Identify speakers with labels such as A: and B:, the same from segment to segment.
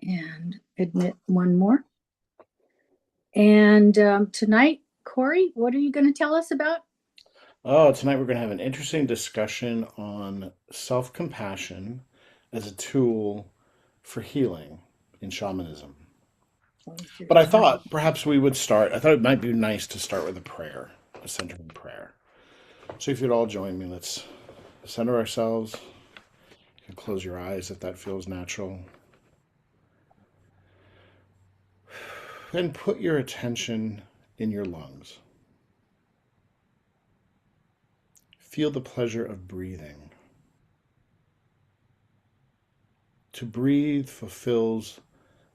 A: and admit one more. And tonight, Corey, what are you going to tell us about?
B: Oh, tonight we're going to have an interesting discussion on self-compassion as a tool for healing in shamanism. But I thought perhaps I thought it might be nice to start with a prayer, a centering prayer. So if you'd all join me, let's center ourselves. You can close your eyes if that feels natural. And put your attention in your lungs. Feel the pleasure of breathing. To breathe fulfills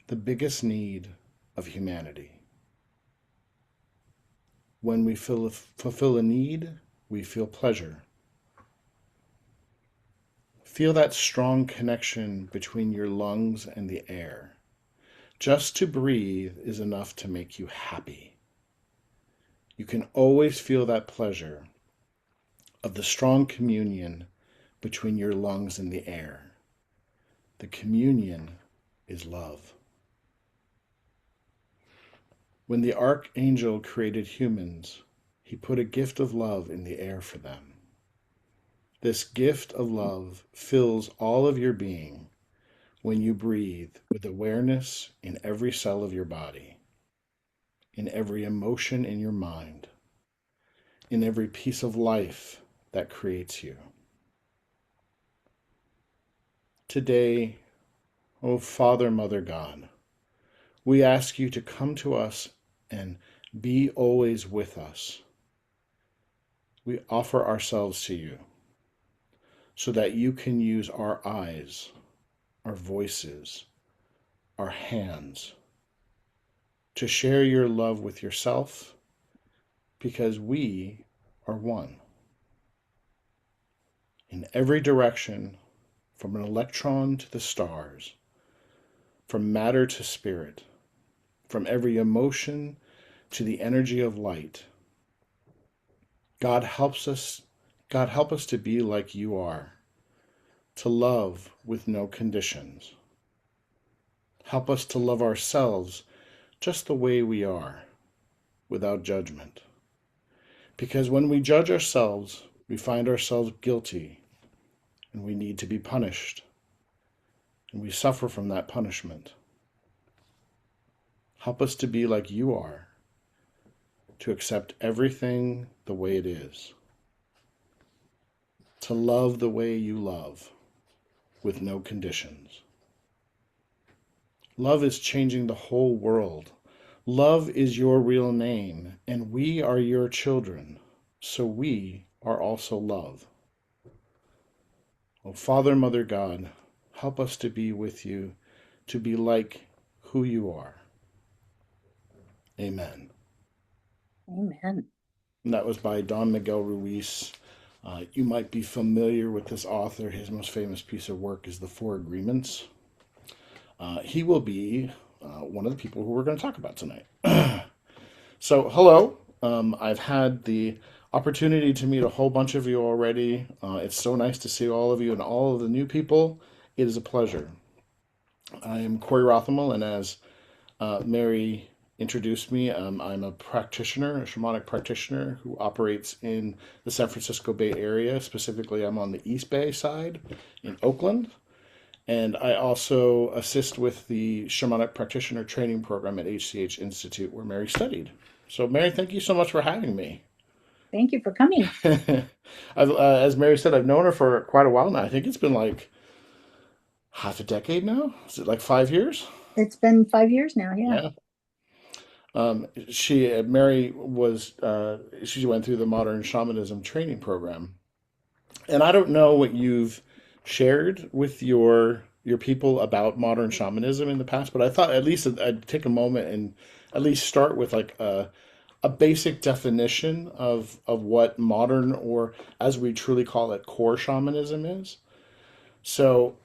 B: the biggest need of humanity. When we fulfill a need, we feel pleasure. Feel that strong connection between your lungs and the air. Just to breathe is enough to make you happy. You can always feel that pleasure of the strong communion between your lungs and the air. The communion is love. When the archangel created humans, he put a gift of love in the air for them. This gift of love fills all of your being when you breathe with awareness in every cell of your body, in every emotion in your mind, in every piece of life that creates you. Today, O Father, Mother God, we ask you to come to us and be always with us. We offer ourselves to you so that you can use our eyes, our voices, our hands to share your love with yourself because we are one. In every direction, from an electron to the stars, from matter to spirit, from every emotion to the energy of light, God helps us. God help us to be like you are, to love with no conditions. Help us to love ourselves just the way we are, without judgment. Because when we judge ourselves, we find ourselves guilty and we need to be punished. And we suffer from that punishment. Help us to be like you are, to accept everything the way it is, to love the way you love, with no conditions. Love is changing the whole world. Love is your real name, and we are your children, so we are also love. Oh, Father, Mother God, help us to be with you, to be like who you are. Amen.
A: Amen.
B: And that was by Don Miguel Ruiz. You might be familiar with this author. His most famous piece of work is The Four Agreements. He will be one of the people who we're going to talk about tonight. So, hello. I've had the opportunity to meet a whole bunch of you already. It's so nice to see all of you and all of the new people. It is a pleasure. I am Corey Rothermel, and as Mary introduced me, I'm a practitioner, a shamanic practitioner who operates in the San Francisco Bay Area. Specifically, I'm on the East Bay side in Oakland. And I also assist with the Shamanic Practitioner Training Program at HCH Institute, where Mary studied. So, Mary, thank you so much for having me.
A: Thank you for coming.
B: As Mary said, I've known her for quite a while now. I think it's been like half a decade now. Is it like 5 years?
A: It's been 5 years now. Yeah.
B: Yeah. Mary she went through the Modern Shamanism Training Program, and I don't know what you've shared with your people about modern shamanism in the past, but I thought at least I'd take a moment and at least start with like a basic definition of what modern, or as we truly call it, core shamanism is. So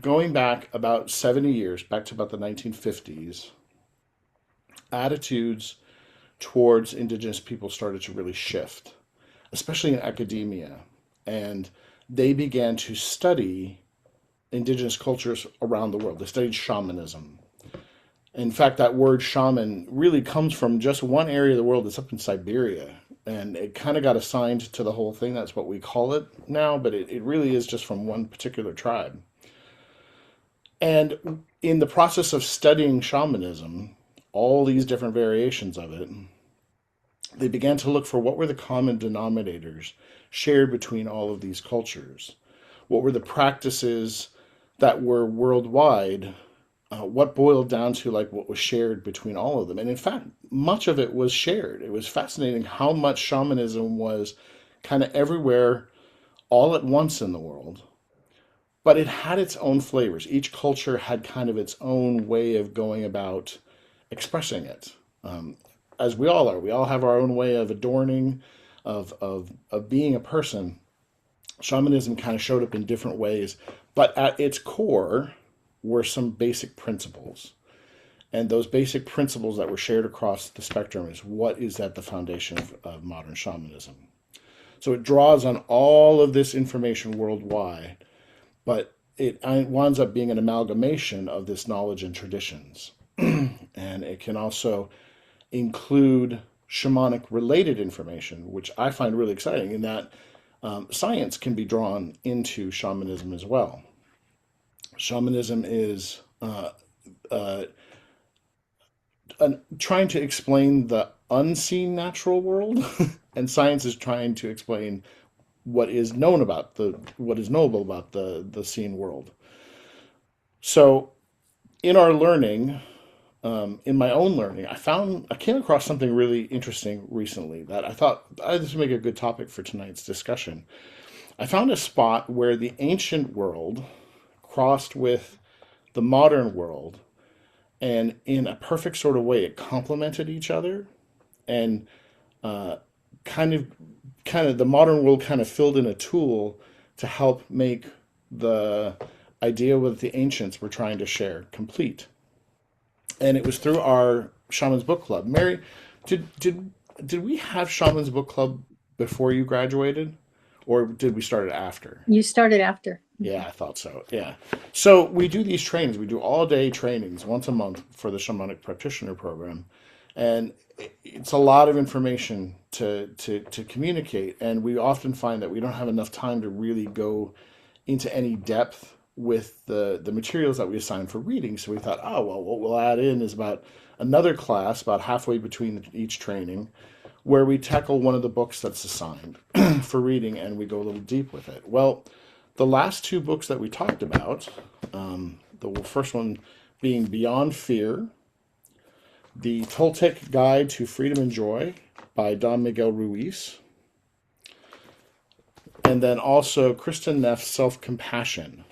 B: going back about 70 years, back to about the 1950s, attitudes towards indigenous people started to really shift, especially in academia. And they began to study indigenous cultures around the world. They studied shamanism. In fact, that word shaman really comes from just one area of the world that's up in Siberia. And it kind of got assigned to the whole thing. That's what we call it now, but it really is just from one particular tribe. And in the process of studying shamanism, all these different variations of it, they began to look for what were the common denominators shared between all of these cultures. What were the practices that were worldwide? What boiled down to like what was shared between all of them? And in fact, much of it was shared. It was fascinating how much shamanism was kind of everywhere all at once in the world, but it had its own flavors. Each culture had kind of its own way of going about expressing it. Um, as we all are, we all have our own way of adorning, of being a person. Shamanism kind of showed up in different ways, but at its core were some basic principles. And those basic principles that were shared across the spectrum is what is at the foundation of modern shamanism. So it draws on all of this information worldwide, but it winds up being an amalgamation of this knowledge and traditions. And it can also include shamanic related information, which I find really exciting in that science can be drawn into shamanism as well. Shamanism is trying to explain the unseen natural world, and science is trying to explain what is known about what is knowable about the seen world. So, in our learning, in my own learning, I came across something really interesting recently that I thought this would make a good topic for tonight's discussion. I found a spot where the ancient world crossed with the modern world, and in a perfect sort of way, it complemented each other, and uh, kind of the modern world kind of filled in a tool to help make the idea what the ancients were trying to share complete. And it was through our Shaman's Book Club. Mary, did we have Shaman's Book Club before you graduated, or did we start it after?
A: You started after.
B: Yeah, I thought so. Yeah. So we do these trainings. We do all day trainings once a month for the Shamanic Practitioner program. And it's a lot of information to communicate. And we often find that we don't have enough time to really go into any depth with the materials that we assign for reading. So we thought, oh, well, what we'll add in is about another class, about halfway between each training, where we tackle one of the books that's assigned for reading and we go a little deep with it. Well, the last two books that we talked about, the first one being Beyond Fear, The Toltec Guide to Freedom and Joy by Don Miguel Ruiz, and then also Kristen Neff's Self-Compassion,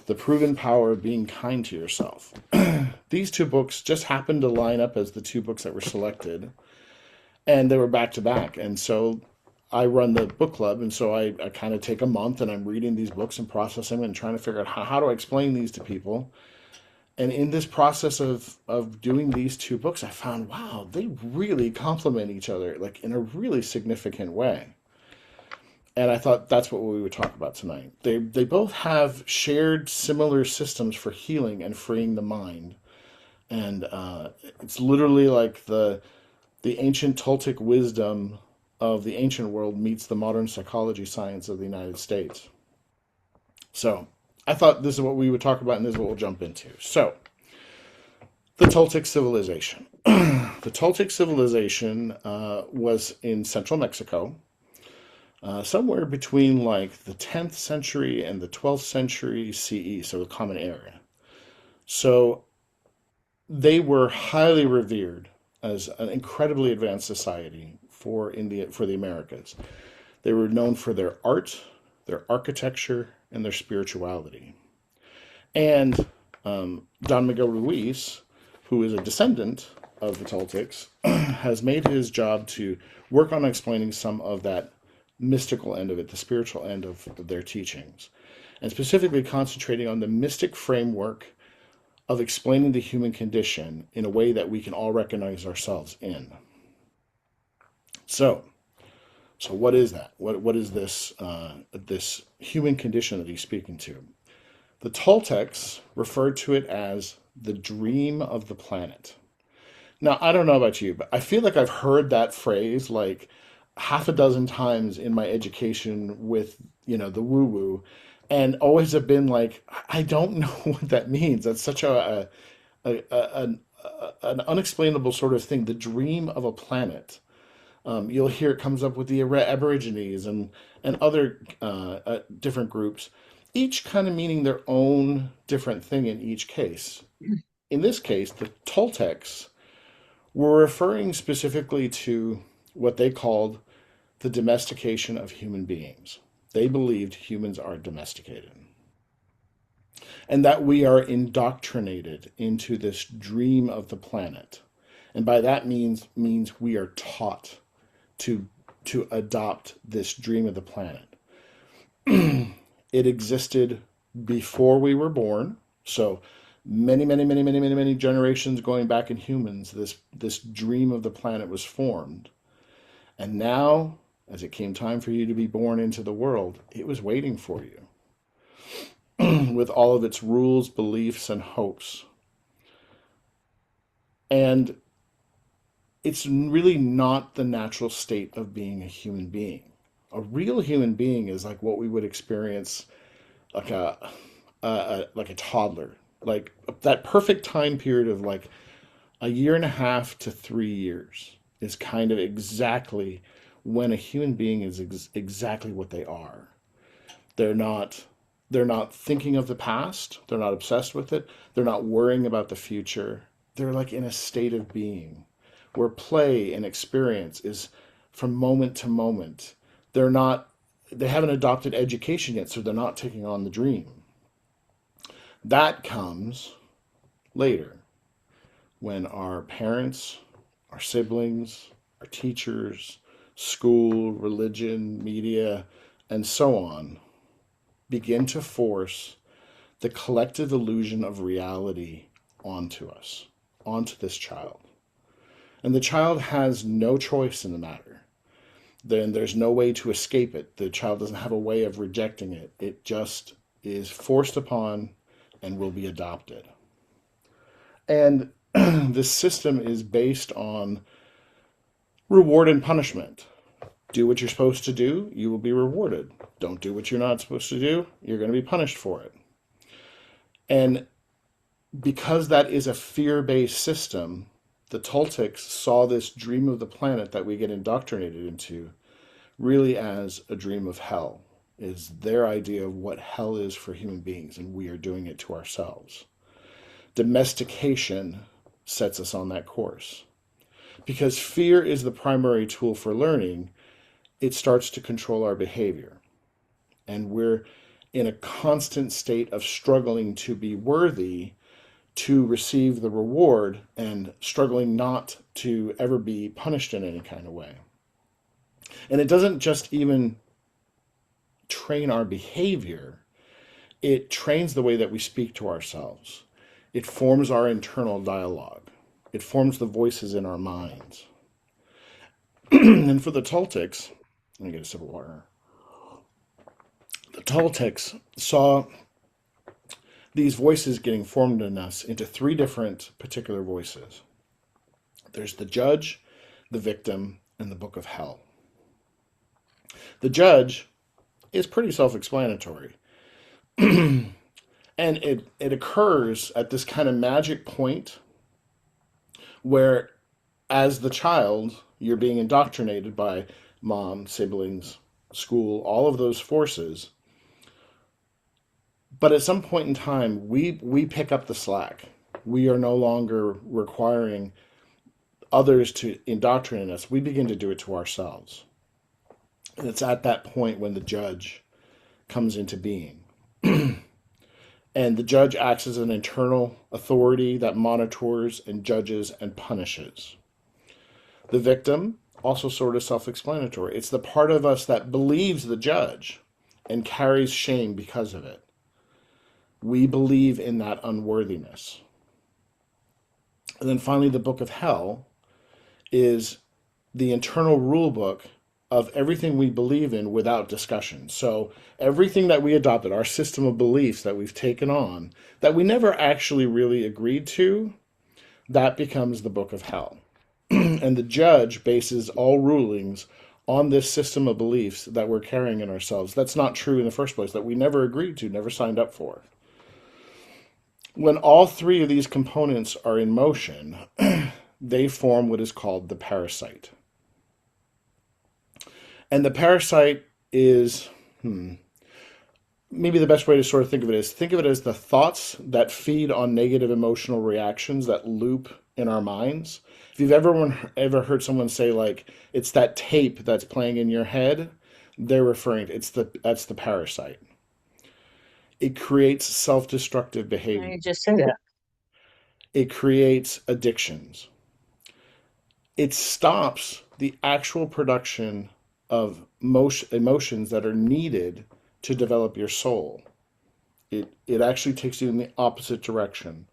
B: The Proven Power of Being Kind to Yourself. These two books just happened to line up as the two books that were selected, and they were back to back. And so I run the book club, and so I kind of take a month and I'm reading these books and processing them and trying to figure out how do I explain these to people. And in this process of doing these two books, I found, wow, they really complement each other, like in a really significant way. And I thought that's what we would talk about tonight. They both have shared similar systems for healing and freeing the mind. And it's literally like the ancient Toltec wisdom of the ancient world meets the modern psychology science of the United States. So I thought this is what we would talk about, and this is what we'll jump into. So, the Toltec civilization. The Toltec civilization was in central Mexico, somewhere between like the 10th century and the 12th century CE, so the Common Era. So they were highly revered as an incredibly advanced society for the Americas. They were known for their art, their architecture, and their spirituality. And Don Miguel Ruiz, who is a descendant of the Toltecs, has made his job to work on explaining some of that mystical end of it, the spiritual end of their teachings, and specifically concentrating on the mystic framework of explaining the human condition in a way that we can all recognize ourselves in. So what is that? What is this this human condition that he's speaking to? The Toltecs referred to it as the dream of the planet. Now, I don't know about you, but I feel like I've heard that phrase like half a dozen times in my education with, the woo woo, and always have been like, I don't know what that means. That's such an unexplainable sort of thing. The dream of a planet. You'll hear it comes up with the Aborigines and other different groups, each kind of meaning their own different thing in each case. In this case, the Toltecs were referring specifically to what they called the domestication of human beings. They believed humans are domesticated and that we are indoctrinated into this dream of the planet. And by that means we are taught to adopt this dream of the planet. It existed before we were born, so many generations going back in humans, this dream of the planet was formed. And now, as it came time for you to be born into the world, it was waiting for you with all of its rules, beliefs, and hopes. And it's really not the natural state of being a human being. A real human being is like what we would experience like like a toddler, like that perfect time period of like a year and a half to 3 years is kind of exactly when a human being is exactly what they are. They're not they're not thinking of the past. They're not obsessed with it. They're not worrying about the future. They're like in a state of being where play and experience is from moment to moment. They're not, they haven't adopted education yet, so they're not taking on the dream. That comes later when our parents, our siblings, our teachers, school, religion, media, and so on begin to force the collective illusion of reality onto us, onto this child. And the child has no choice in the matter. Then there's no way to escape it. The child doesn't have a way of rejecting it. It just is forced upon and will be adopted. And this system is based on reward and punishment. Do what you're supposed to do, you will be rewarded. Don't do what you're not supposed to do, you're going to be punished for it. And because that is a fear-based system, the Toltecs saw this dream of the planet that we get indoctrinated into really as a dream of hell, is their idea of what hell is for human beings, and we are doing it to ourselves. Domestication sets us on that course. Because fear is the primary tool for learning, it starts to control our behavior. And we're in a constant state of struggling to be worthy to receive the reward and struggling not to ever be punished in any kind of way. And it doesn't just even train our behavior, it trains the way that we speak to ourselves. It forms our internal dialogue. It forms the voices in our minds. And for the Toltecs, let me get a sip of water. The Toltecs saw these voices getting formed in us into three different particular voices. There's the judge, the victim, and the book of hell. The judge is pretty self-explanatory. And it occurs at this kind of magic point where, as the child, you're being indoctrinated by mom, siblings, school, all of those forces. But at some point in time, we pick up the slack. We are no longer requiring others to indoctrinate us. We begin to do it to ourselves. And it's at that point when the judge comes into being. And the judge acts as an internal authority that monitors and judges and punishes. The victim, also sort of self-explanatory. It's the part of us that believes the judge and carries shame because of it. We believe in that unworthiness. And then finally, the book of hell is the internal rule book of everything we believe in without discussion. So everything that we adopted, our system of beliefs that we've taken on, that we never actually really agreed to, that becomes the book of hell. And the judge bases all rulings on this system of beliefs that we're carrying in ourselves. That's not true in the first place, that we never agreed to, never signed up for. When all three of these components are in motion, they form what is called the parasite. And the parasite is, maybe the best way to sort of think of it as the thoughts that feed on negative emotional reactions that loop in our minds. If you've ever heard someone say, like, it's that tape that's playing in your head, they're referring to that's the parasite. It creates self-destructive behavior.
C: You just said that.
B: It creates addictions. It stops the actual production of emotions that are needed to develop your soul. It actually takes you in the opposite direction.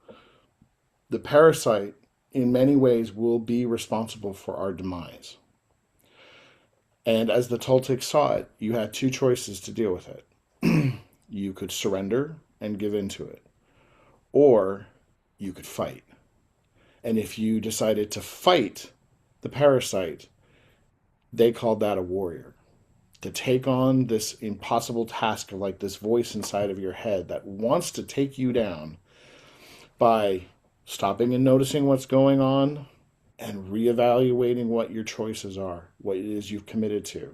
B: The parasite, in many ways, will be responsible for our demise. And as the Toltecs saw it, you had two choices to deal with it. You could surrender and give in to it, or you could fight. And if you decided to fight the parasite, they called that a warrior. To take on this impossible task of, like, this voice inside of your head that wants to take you down by stopping and noticing what's going on and reevaluating what your choices are, what it is you've committed to.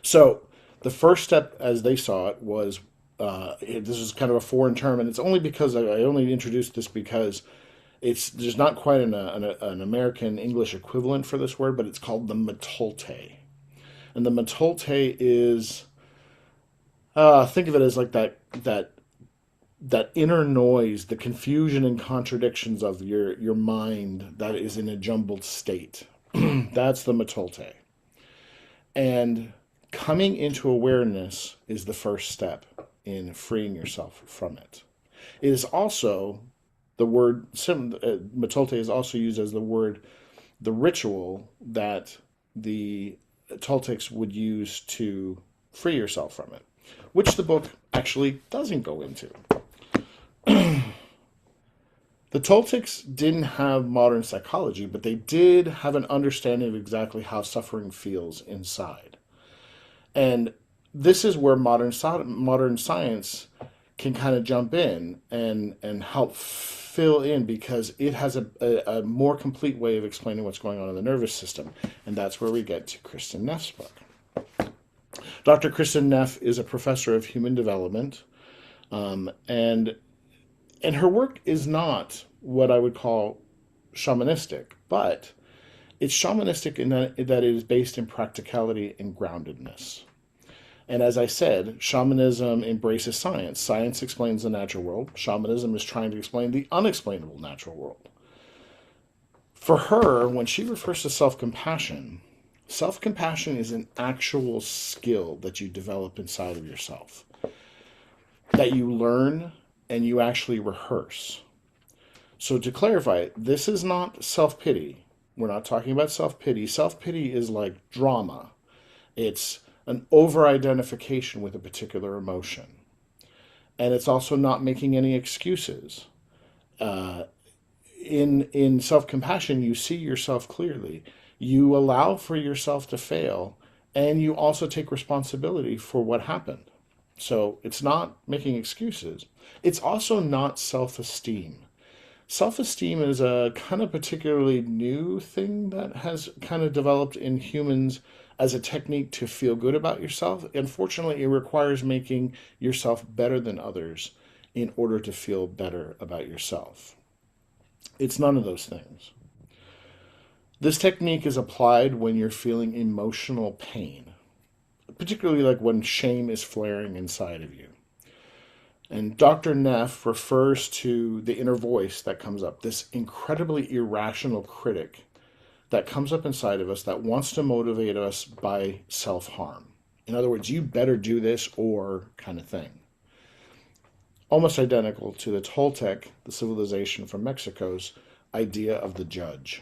B: So the first step, as they saw it, was this is kind of a foreign term, and it's only because I only introduced this because there's not quite an American English equivalent for this word, but it's called the Matolte. And the Matolte is, think of it as like that inner noise, the confusion and contradictions of your mind that is in a jumbled state. That's the Matolte. And coming into awareness is the first step in freeing yourself from it. It is also the word, Matolte is also used as the ritual that the Toltecs would use to free yourself from it, which the book actually doesn't go into. The Toltecs didn't have modern psychology, but they did have an understanding of exactly how suffering feels inside. And this is where modern science can kind of jump in and help fill in, because it has a more complete way of explaining what's going on in the nervous system. And that's where we get to Kristin Neff's book. Dr. Kristin Neff is a professor of human development, and her work is not what I would call shamanistic, but it's shamanistic in that it is based in practicality and groundedness. And as I said, shamanism embraces science. Science explains the natural world. Shamanism is trying to explain the unexplainable natural world. For her, when she refers to self-compassion is an actual skill that you develop inside of yourself, that you learn and you actually rehearse. So to clarify, this is not self-pity. We're not talking about self-pity. Self-pity is like drama. It's an over-identification with a particular emotion. And it's also not making any excuses. In self-compassion, you see yourself clearly. You allow for yourself to fail, and you also take responsibility for what happened. So it's not making excuses. It's also not self-esteem. Self-esteem is a kind of particularly new thing that has kind of developed in humans as a technique to feel good about yourself. Unfortunately, it requires making yourself better than others in order to feel better about yourself. It's none of those things. This technique is applied when you're feeling emotional pain, particularly like when shame is flaring inside of you. And Dr. Neff refers to the inner voice that comes up, this incredibly irrational critic that comes up inside of us that wants to motivate us by self-harm. In other words, you better do this or kind of thing. Almost identical to the Toltec, the civilization from Mexico's idea of the judge.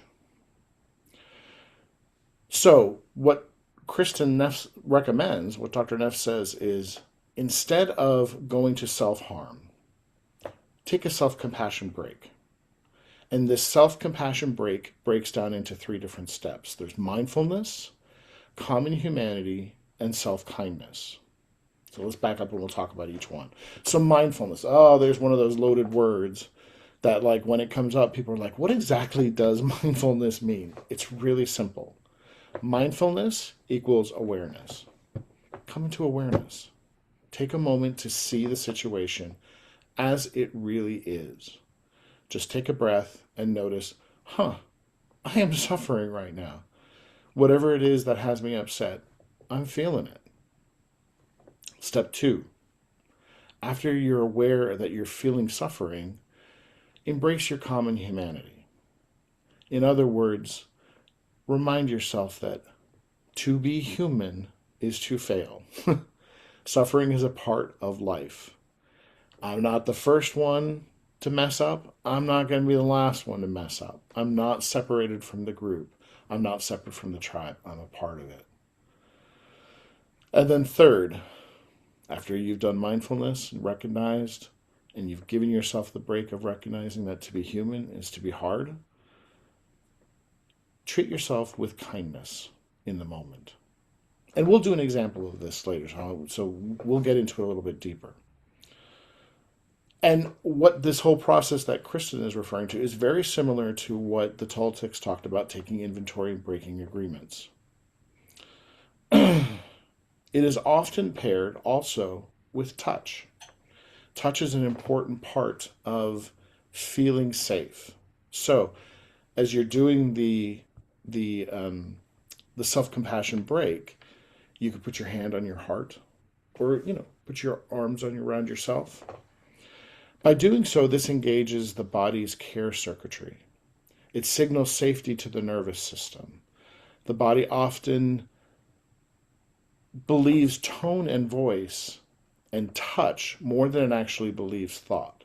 B: So what Kristen Neff recommends, what Dr. Neff says is, instead of going to self-harm, take a self-compassion break. And this self-compassion break breaks down into 3 different steps. There's mindfulness, common humanity, and self-kindness. So let's back up and we'll talk about each one. So mindfulness. Oh, there's one of those loaded words that, like, when it comes up, people are like, what exactly does mindfulness mean? It's really simple. Mindfulness equals awareness. Come into awareness. Take a moment to see the situation as it really is. Just take a breath and notice, I am suffering right now. Whatever it is that has me upset, I'm feeling it. Step 2, after you're aware that you're feeling suffering, embrace your common humanity. In other words, remind yourself that to be human is to fail. Suffering is a part of life. I'm not the first one to mess up. I'm not going to be the last one to mess up. I'm not separated from the group. I'm not separate from the tribe. I'm a part of it. And then third, after you've done mindfulness and recognized, and you've given yourself the break of recognizing that to be human is to be hard, treat yourself with kindness in the moment. And we'll do an example of this later, so we'll get into it a little bit deeper. And what this whole process that Kristen is referring to is very similar to what the Toltecs talked about, taking inventory and breaking agreements. It is often paired also with touch. Touch is an important part of feeling safe. So, as you're doing the self-compassion break, you could put your hand on your heart, or put your arms around yourself. By doing so, this engages the body's care circuitry. It signals safety to the nervous system. The body often believes tone and voice and touch more than it actually believes thought.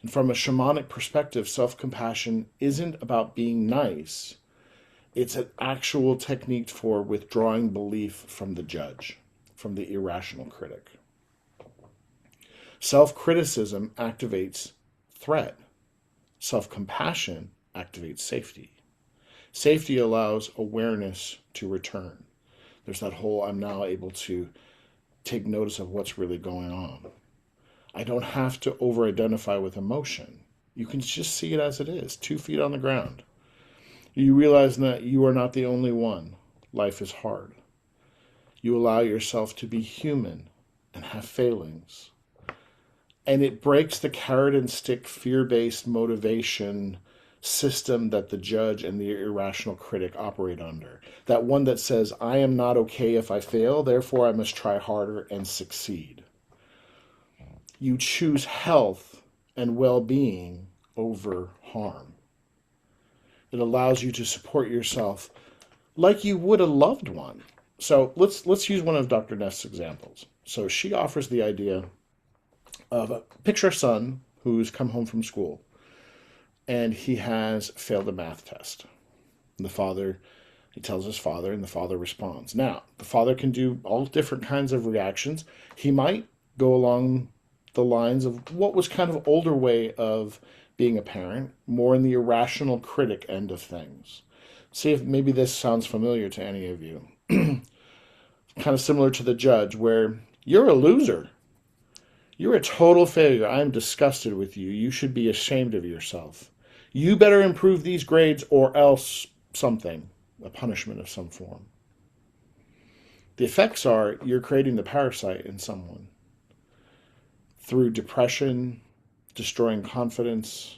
B: And from a shamanic perspective, self-compassion isn't about being nice. It's an actual technique for withdrawing belief from the judge, from the irrational critic. Self-criticism activates threat. Self-compassion activates safety. Safety allows awareness to return. There's that whole, I'm now able to take notice of what's really going on. I don't have to over-identify with emotion. You can just see it as it is, 2 feet on the ground. You realize that you are not the only one. Life is hard. You allow yourself to be human and have failings. And it breaks the carrot and stick fear-based motivation system that the judge and the irrational critic operate under. That one that says, I am not okay if I fail, therefore I must try harder and succeed. You choose health and well-being over harm. It allows you to support yourself like you would a loved one. So let's use one of Dr. Neff's examples. So she offers the idea of a picture son who's come home from school and he has failed a math test. And he tells his father, and the father responds. Now, the father can do all different kinds of reactions. He might go along the lines of what was kind of older way of being a parent, more in the irrational critic end of things. See if maybe this sounds familiar to any of you. Kind of similar to the judge, where you're a loser. You're a total failure. I'm disgusted with you. You should be ashamed of yourself. You better improve these grades or else something, a punishment of some form. The effects are you're creating the parasite in someone through depression, destroying confidence,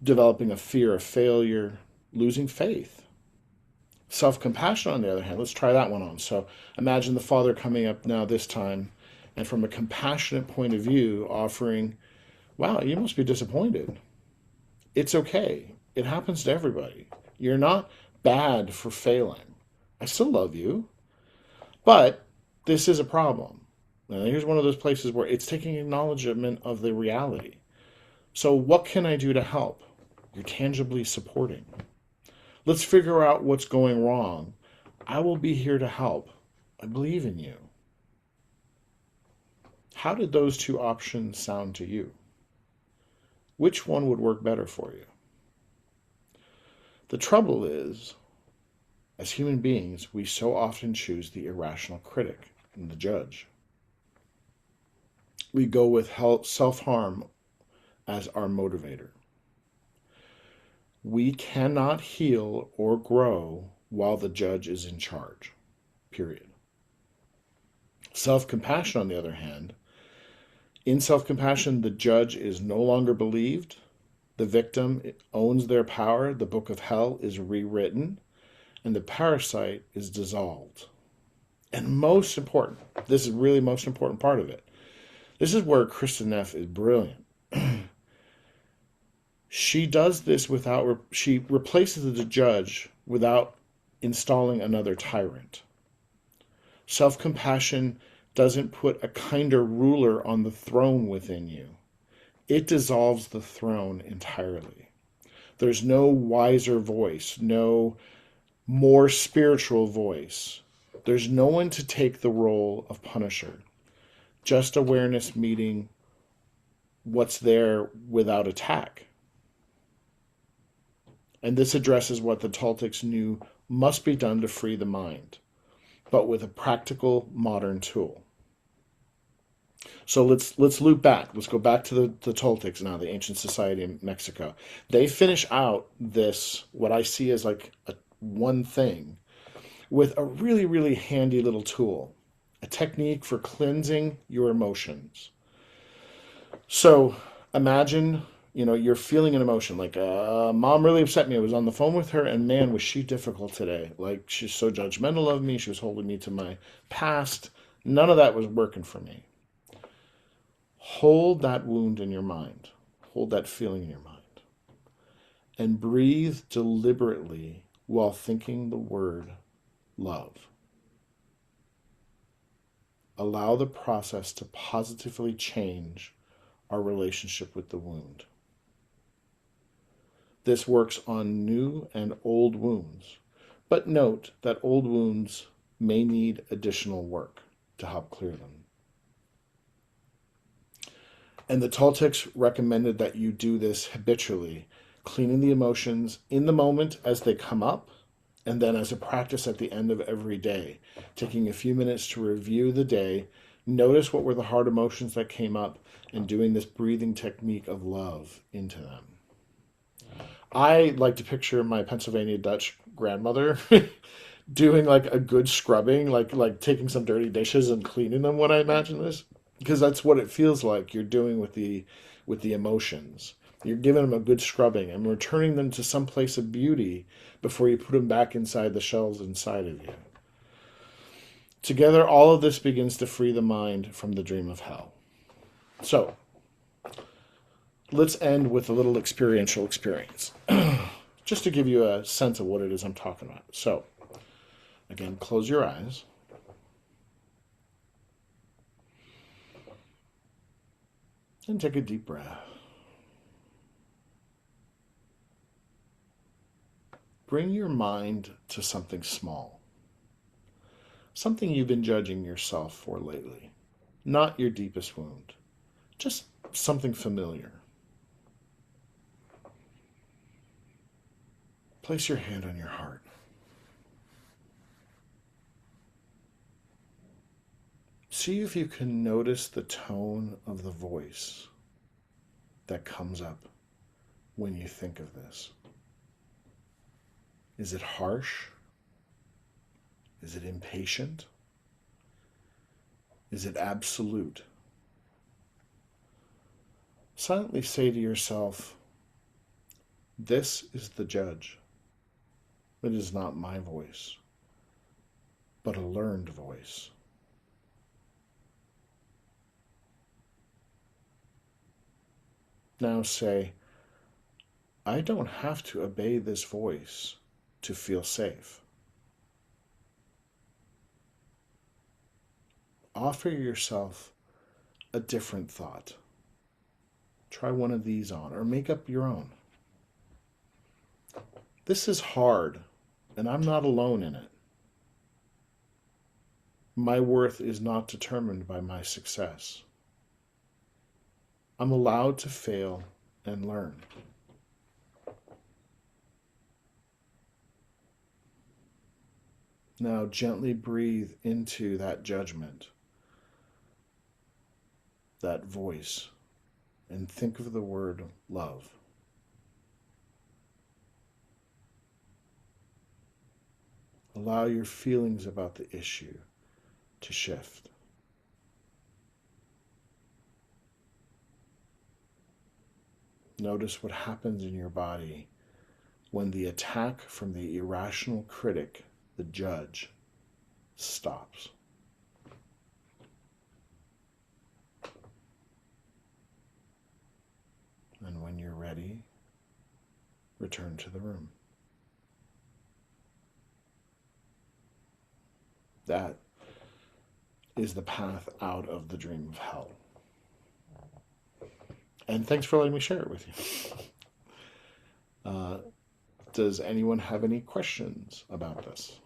B: developing a fear of failure, losing faith. Self-compassion, on the other hand, let's try that one on. So imagine the father coming up now this time, and from a compassionate point of view, offering, wow, you must be disappointed. It's okay. It happens to everybody. You're not bad for failing. I still love you, but this is a problem. Now, here's one of those places where it's taking acknowledgement of the reality. So what can I do to help? You're tangibly supporting. Let's figure out what's going wrong. I will be here to help. I believe in you. How did those two options sound to you? Which one would work better for you? The trouble is, as human beings, we so often choose the irrational critic and the judge. We go with self-harm as our motivator. We cannot heal or grow while the judge is in charge, period. Self-compassion, on the other hand, in self-compassion, the judge is no longer believed. The victim owns their power. The book of hell is rewritten, and the parasite is dissolved. And most important, this is really most important part of it. This is where Kristen Neff is brilliant. She does this she replaces the judge without installing another tyrant. Self-compassion doesn't put a kinder ruler on the throne within you. It dissolves the throne entirely. There's no wiser voice, no more spiritual voice. There's no one to take the role of punisher. Just awareness meeting what's there without attack. And this addresses what the Toltecs knew must be done to free the mind, but with a practical modern tool. So let's loop back. Let's go back to the Toltecs now, the ancient society in Mexico. They finish out this, what I see as like one thing, with a really, really handy little tool, a technique for cleansing your emotions. So imagine, you're feeling an emotion like, mom really upset me. I was on the phone with her and man, was she difficult today. Like, she's so judgmental of me. She was holding me to my past. None of that was working for me. Hold that wound in your mind. Hold that feeling in your mind. And breathe deliberately while thinking the word love. Allow the process to positively change our relationship with the wound. This works on new and old wounds, but note that old wounds may need additional work to help clear them. And the Toltecs recommended that you do this habitually, cleaning the emotions in the moment as they come up, and then as a practice at the end of every day, taking a few minutes to review the day, notice what were the hard emotions that came up, and doing this breathing technique of love into them. I like to picture my Pennsylvania Dutch grandmother doing like a good scrubbing, like taking some dirty dishes and cleaning them when I imagine this. Because that's what it feels like you're doing with the emotions. You're giving them a good scrubbing and returning them to some place of beauty before you put them back inside the shells inside of you. Together, all of this begins to free the mind from the dream of hell. So, let's end with a little experiential experience, just to give you a sense of what it is I'm talking about. So, again, close your eyes. And take a deep breath. Bring your mind to something small. Something you've been judging yourself for lately. Not your deepest wound. Just something familiar. Place your hand on your heart. See if you can notice the tone of the voice that comes up when you think of this. Is it harsh? Is it impatient? Is it absolute? Silently say to yourself, this is the judge. It is not my voice, but a learned voice. Now say, I don't have to obey this voice to feel safe. Offer yourself a different thought. Try one of these on, or make up your own. This is hard, and I'm not alone in it. My worth is not determined by my success. I'm allowed to fail and learn. Now gently breathe into that judgment, that voice, and think of the word love. Allow your feelings about the issue to shift. Notice what happens in your body when the attack from the irrational critic, the judge, stops. And when you're ready, return to the room. That is the path out of the dream of hell. And thanks for letting me share it with you. Does anyone have any questions about this?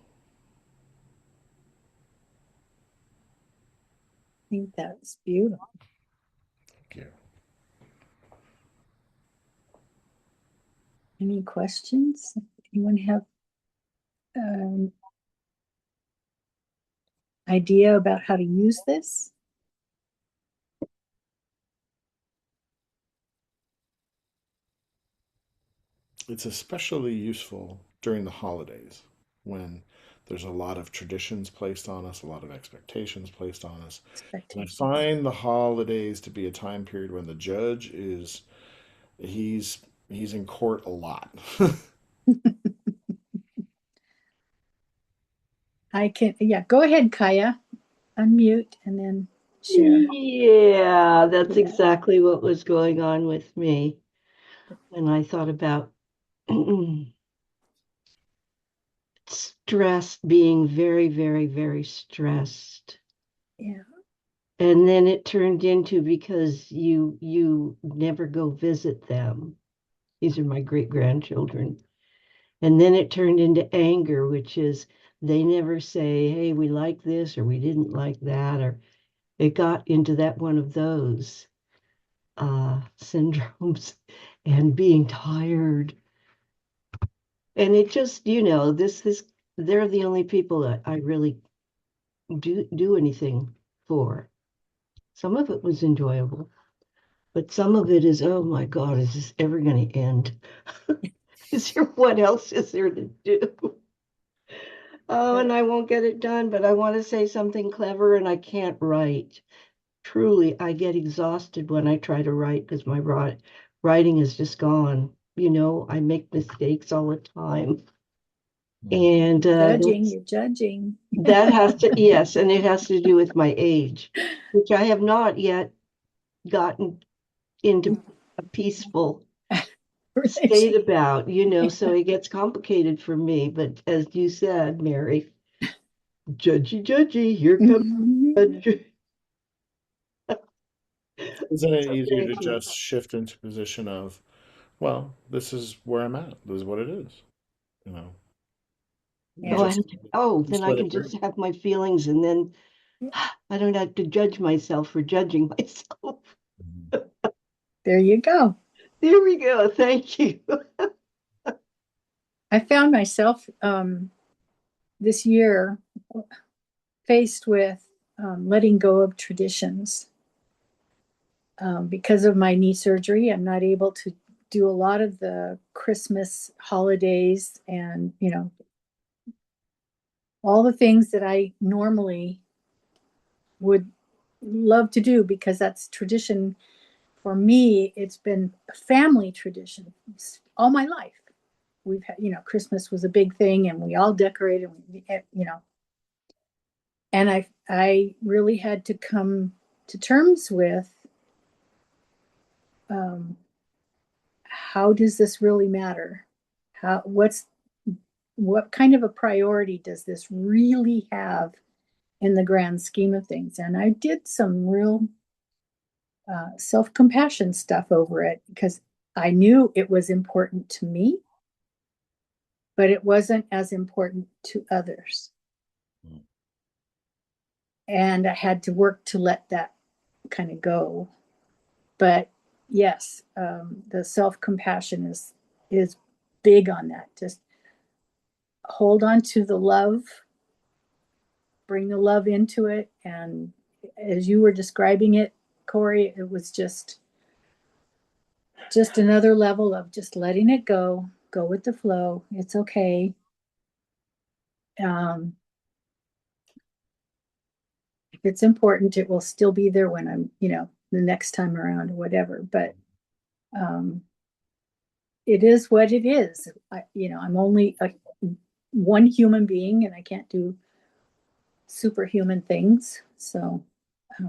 A: I think that's beautiful.
B: Thank you.
A: Any questions? Anyone have idea about how to use this?
B: It's especially useful during the holidays when there's a lot of traditions placed on us, a lot of expectations placed on us. And I
A: Expectations.
B: find the holidays to be a time period when the judge is he's in court a lot.
A: I can, yeah, go ahead, Kaya. Unmute and then share.
C: Yeah, that's
A: Yeah.
C: exactly what was going on with me when I thought about stress, being very, very, very stressed.
A: Yeah.
C: And then it turned into because you never go visit them. These are my great grandchildren. And then it turned into anger, which is they never say, hey, we like this or we didn't like that, or it got into that one of those syndromes and being tired. And it just, this they're the only people that I really do anything for. Some of it was enjoyable, but some of it is, oh my God, is this ever going to end? Is there what else is there to do? Oh, and I won't get it done, but I want to say something clever and I can't write. Truly, I get exhausted when I try to write because my writing is just gone. I make mistakes all the time. And
A: You're judging.
C: that has to, yes, and it has to do with my age, which I have not yet gotten into a peaceful state about, so it gets complicated for me. But as you said, Mary, judgy, judgy, here comes judge.
B: Isn't it
C: So
B: easier to
C: thank you.
B: just shift into position of, well, this is where I'm at. This is what it is. You know, you
A: Yeah.
C: Oh,
B: just
C: and, oh,
B: just
C: then I
B: let
C: can
B: it breathe.
C: just have my feelings and then I don't have to judge myself for judging myself.
A: There you go.
C: There we go. Thank you.
A: I found myself this year faced with letting go of traditions. Because of my knee surgery, I'm not able to do a lot of the Christmas holidays and, all the things that I normally would love to do because that's tradition. For me, it's been a family tradition all my life. We've had, Christmas was a big thing and we all decorated, and I really had to come to terms with um, how does this really matter? What kind of a priority does this really have in the grand scheme of things? And I did some real self-compassion stuff over it because I knew it was important to me. but it wasn't as important to others. And I had to work to let that kind of go. But yes, the self-compassion is big on that. Just hold on to the love, bring the love into it. And as you were describing it, Corey, it was just another level of just letting it go with the flow. It's okay. If it's important, it will still be there when I'm, the next time around or whatever. But it is what it is. I'm only one human being, and I can't do superhuman things. So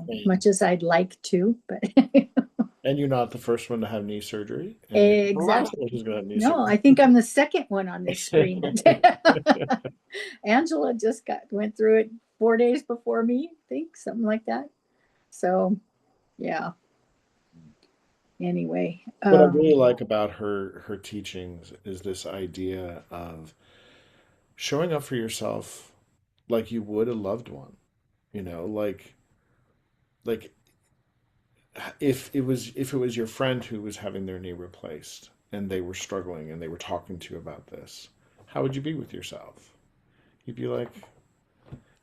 A: as much as I'd like to, but
B: And you're not the first one to have knee surgery. And
A: exactly.
B: Who's going to have knee
A: No,
B: surgery.
A: I think I'm the second one on this screen. Angela just went through it 4 days before me, I think, something like that. So, yeah. Anyway,
B: what I really like about her teachings is this idea of showing up for yourself like you would a loved one. Like if it was your friend who was having their knee replaced and they were struggling and they were talking to you about this, how would you be with yourself? You'd be like,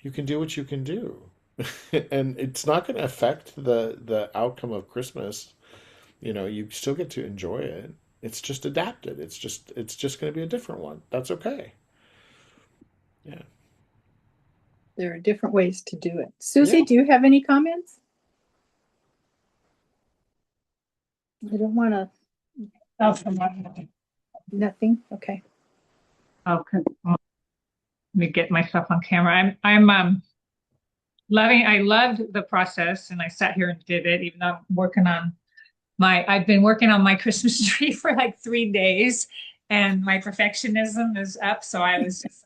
B: you can do what you can do. And it's not going to affect the outcome of Christmas. You still get to enjoy it. It's just adapted. It's just going to be a different one. That's okay. Yeah.
A: there are different ways to do it. Susie,
B: Yeah.
A: do you have any comments? I don't want to.
D: Oh, from what?
A: Nothing. Okay.
D: Okay. Let me get myself on camera. I'm loving. I loved the process, and I sat here and did it. Even though I'm working on I've been working on my Christmas tree for like 3 days, and my perfectionism is up. So I was just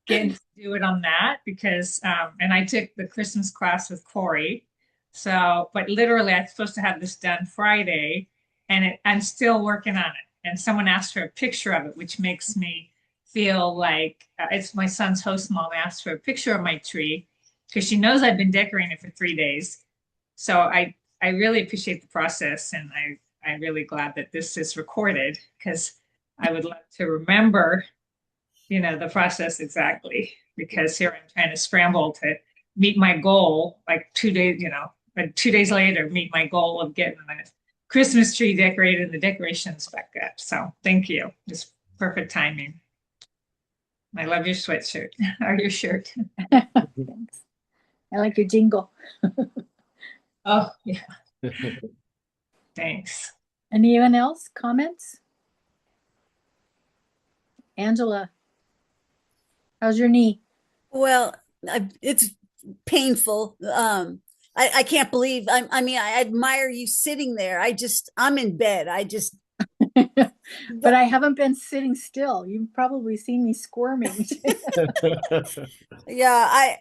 D: getting to do it on that because, and I took the Christmas class with Corey. So, but literally, I'm supposed to have this done Friday, and I'm still working on it. And someone asked for a picture of it, which makes me feel like it's my son's host mom asked for a picture of my tree because she knows I've been decorating it for 3 days. So I really appreciate the process, and I'm really glad that this is recorded because I would love to remember, the process exactly, because here I'm trying to scramble to meet my goal, like 2 days, but 2 days later, meet my goal of getting the Christmas tree decorated and the decorations back up. So thank you. Just perfect timing. I love your sweatshirt or your shirt.
A: Thanks. I like your jingle.
D: Oh, yeah. Thanks.
A: Anyone else? Comments? Angela, how's your knee?
E: Well, it's painful. I can't believe. I mean, I admire you sitting there. I'm in bed.
A: But I haven't been sitting still. You've probably seen me squirming.
E: Yeah,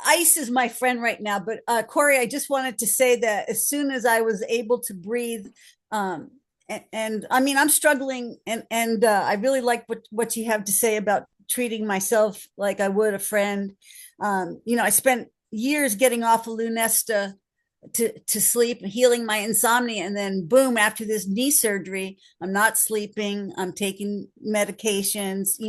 E: ice is my friend right now. But Corey, I just wanted to say that as soon as I was able to breathe, and I mean, I'm struggling, and I really like what you have to say about treating myself like I would a friend. I spent years getting off of Lunesta to sleep, healing my insomnia, and then boom, after this knee surgery, I'm not sleeping. I'm taking medications.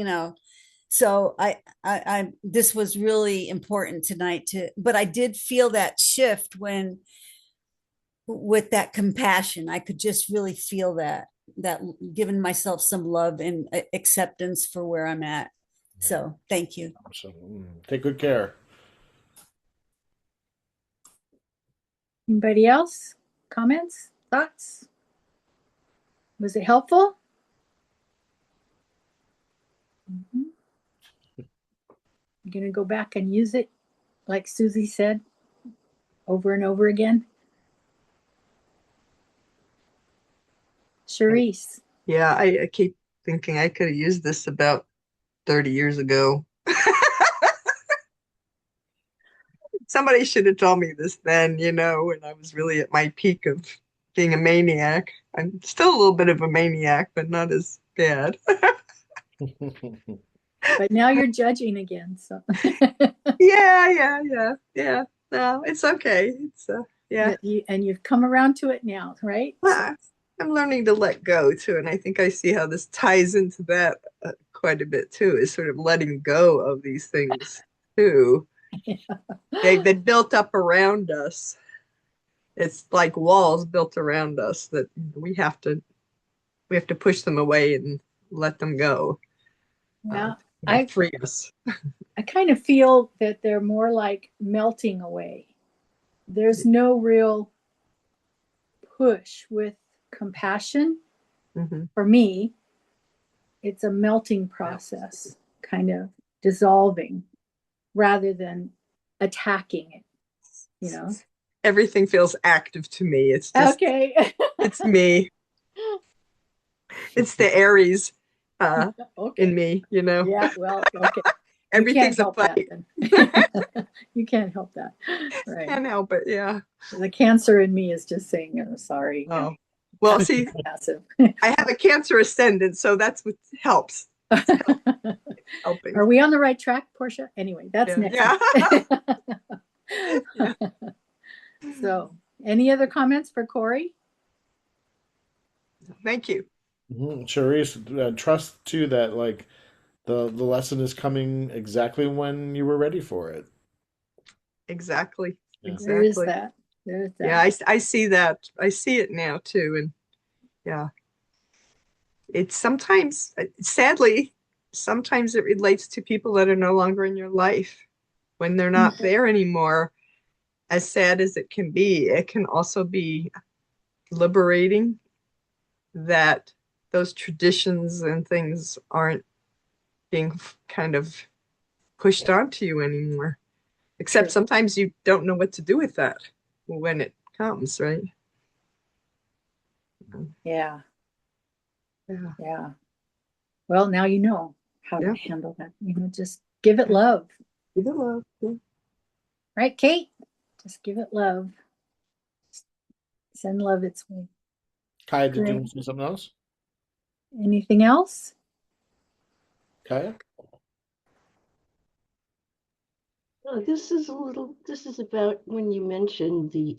E: So I this was really important tonight but I did feel that shift when with that compassion. I could just really feel that giving myself some love and acceptance for where I'm at.
B: Yeah.
E: So thank you.
B: So, take good care.
A: Anybody else? Comments? Thoughts? Was it helpful? Mm-hmm. You're going to go back and use it, like Susie said, over and over again? Charisse.
F: Yeah, I keep thinking I could have used this about 30 years ago. Somebody should have told me this then, when I was really at my peak of being a maniac. I'm still a little bit of a maniac, but not as bad.
A: But now you're judging again. So
F: Yeah. No, it's okay. It's yeah.
A: and you've come around to it now, right?
F: Well, I'm learning to let go too, and I think I see how this ties into that quite a bit too, is sort of letting go of these things too. They've been built up around us. It's like walls built around us that we have to push them away and let them go.
A: Yeah.
F: Free us.
A: I kind of feel that they're more like melting away. There's no real push with compassion.
F: Mm-hmm.
A: For me, it's a melting process, kind of dissolving rather than attacking it, you know?
F: Everything feels active to me. It's just,
A: okay.
F: it's me. It's the Aries
A: Okay.
F: in me, you know?
A: Yeah, well, okay.
F: Everything's a fight.
A: You can't help that. Right.
F: Can't help it, yeah.
A: The Cancer in me is just saying, oh, sorry.
F: Oh, well, see,
A: Passive.
F: I have a Cancer ascendant, so that's what helps. Helping.
A: Are we on the right track, Portia? Anyway, that's next.
F: Yeah.
A: So, any other comments for Corey?
F: Thank you.
B: Sure is. Trust too that like the lesson is coming exactly when you were ready for it.
F: Exactly.
B: Yeah.
F: Exactly.
A: There is that. There's that.
F: Yeah, I see that. I see it now too. And yeah, it's sometimes, sadly, sometimes it relates to people that are no longer in your life. When they're not there anymore, as sad as it can be, it can also be liberating that those traditions and things aren't being kind of pushed onto you anymore. Except
A: True.
F: sometimes you don't know what to do with that when it comes, right?
A: Yeah.
F: Yeah.
A: Yeah. Well, now you know how
F: Yeah.
A: to handle that. You know, just give it love.
F: Give it love. Yeah.
A: Right, Kate? Just give it love. Send love its way.
B: Kaya, did you
A: Great.
B: want to say something else?
A: Anything else?
B: Kaya?
C: Oh, this is about when you mentioned the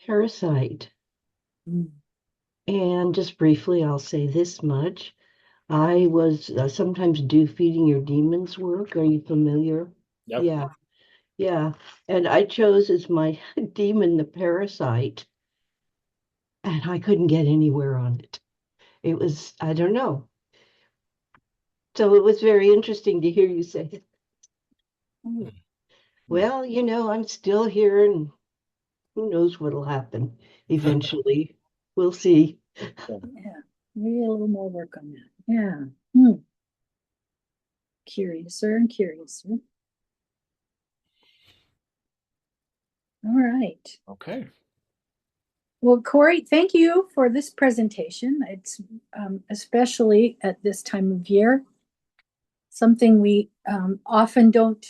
C: parasite. And just briefly, I'll say this much. I was sometimes do feeding your demons work. Are you familiar?
B: Yep.
C: Yeah. Yeah. And I chose as my demon the parasite, and I couldn't get anywhere on it. It was, I don't know. So it was very interesting to hear you say, well, I'm still here and who knows what'll happen eventually. We'll see.
A: Yeah. Maybe a little more work on that. Yeah. Curiouser and curiouser. All right.
B: Okay.
A: Well, Corey, thank you for this presentation. It's especially at this time of year, something we often don't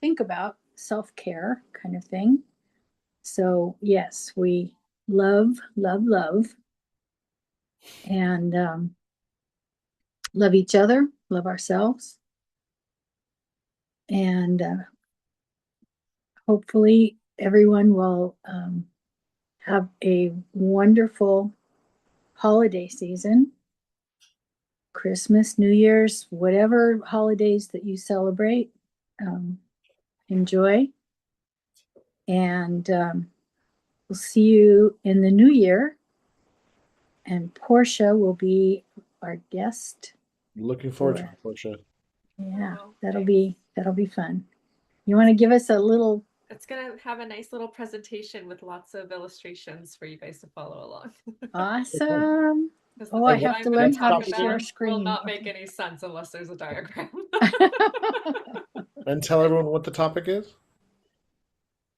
A: think about, self-care kind of thing. So yes, we love, love, love, and love each other, love ourselves, and hopefully everyone will have a wonderful holiday season, Christmas, New Year's, whatever holidays that you celebrate, enjoy. And we'll see you in the new year. And Portia will be our guest.
B: Looking forward to it, Portia.
A: Yeah, that'll be fun. You want to give us a little?
G: It's gonna have a nice little presentation with lots of illustrations for you guys to follow along.
A: Awesome.
G: Because
A: Oh, I
G: what
A: have
G: I'm
A: to
G: gonna
A: learn
G: talk
A: how to share
G: about
A: screen.
G: will not make any sense unless there's a diagram.
B: And tell everyone what the topic is.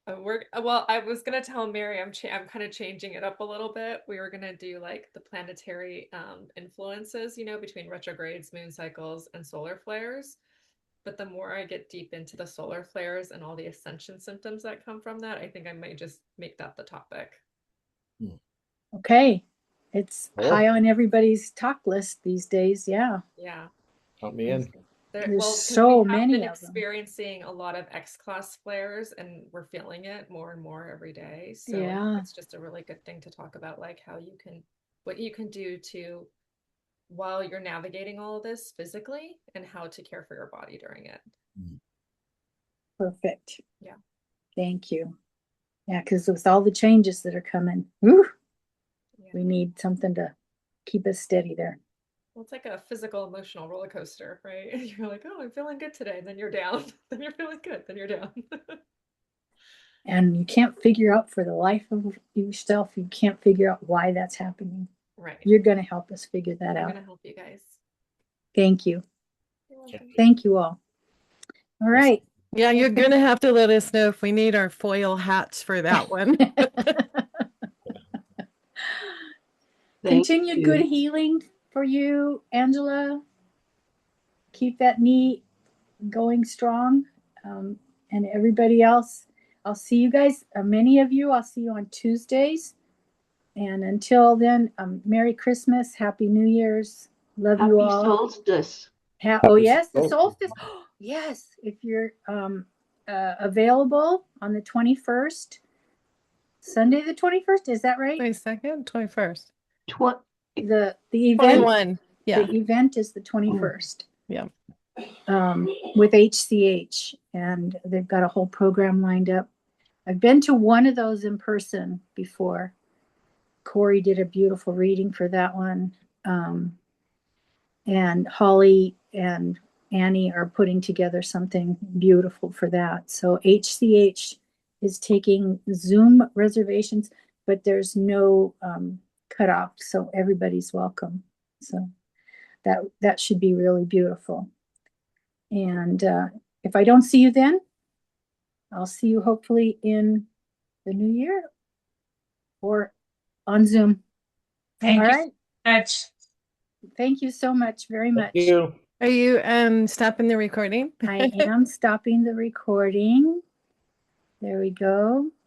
G: Well, I was gonna tell Mary I'm kind of changing it up a little bit. We were gonna do like the planetary influences, between retrogrades, moon cycles, and solar flares. But the more I get deep into the solar flares and all the ascension symptoms that come from that, I think I might just make that the topic.
A: Okay. It's
B: Cool.
A: high on everybody's talk list these days. Yeah.
G: Yeah.
B: Count me in.
A: There's
G: Well, 'cause
A: so
G: we have
A: many
G: been
A: of them.
G: experiencing a lot of X-class flares, and we're feeling it more and more every day. So
A: Yeah.
G: it's just a really good thing to talk about, like how you can, what you can do to, while you're navigating all of this physically, and how to care for your body during it.
A: Perfect.
G: Yeah.
A: Thank you. Yeah, because with all the changes that are coming, whew,
G: Yeah.
A: we need something to keep us steady there.
G: Well, it's like a physical, emotional roller coaster, right? You're like, oh, I'm feeling good today. And then you're down. Then you're feeling good. Then you're down.
A: And you can't figure out for the life of yourself, you can't figure out why that's happening.
G: Right.
A: You're going to help us figure that
G: I'm
A: out.
G: going to help you guys.
A: Thank you.
G: You're welcome.
A: Thank you all. All right.
H: Yeah, you're gonna have to let us know if we need our foil hats for that one.
C: Thank
A: Continued
C: you.
A: good healing for you, Angela. Keep that knee going strong. And everybody else, I'll see you guys, many of you, I'll see you on Tuesdays. And until then, Merry Christmas, Happy New Year's. Love you
C: Happy
A: all.
C: solstice.
A: Oh, yes, the
B: solstice.
A: solstice. Yes, if you're available on the 21st, Sunday the 21st, is that right?
H: 22nd, 21st.
A: The event
H: 21. Yeah.
A: The event is the 21st.
H: Yeah.
A: With HCH, and they've got a whole program lined up. I've been to one of those in person before. Corey did a beautiful reading for that one. And Holly and Annie are putting together something beautiful for that. So HCH is taking Zoom reservations, but there's no cutoff, so everybody's welcome. So that should be really beautiful. And if I don't see you then, I'll see you hopefully in the new year or on Zoom.
D: Thank
A: All
D: you
A: right.
D: so much.
A: Thank you so much, very much.
B: Thank you.
H: Are you stopping the recording?
A: I am stopping the recording. There we go.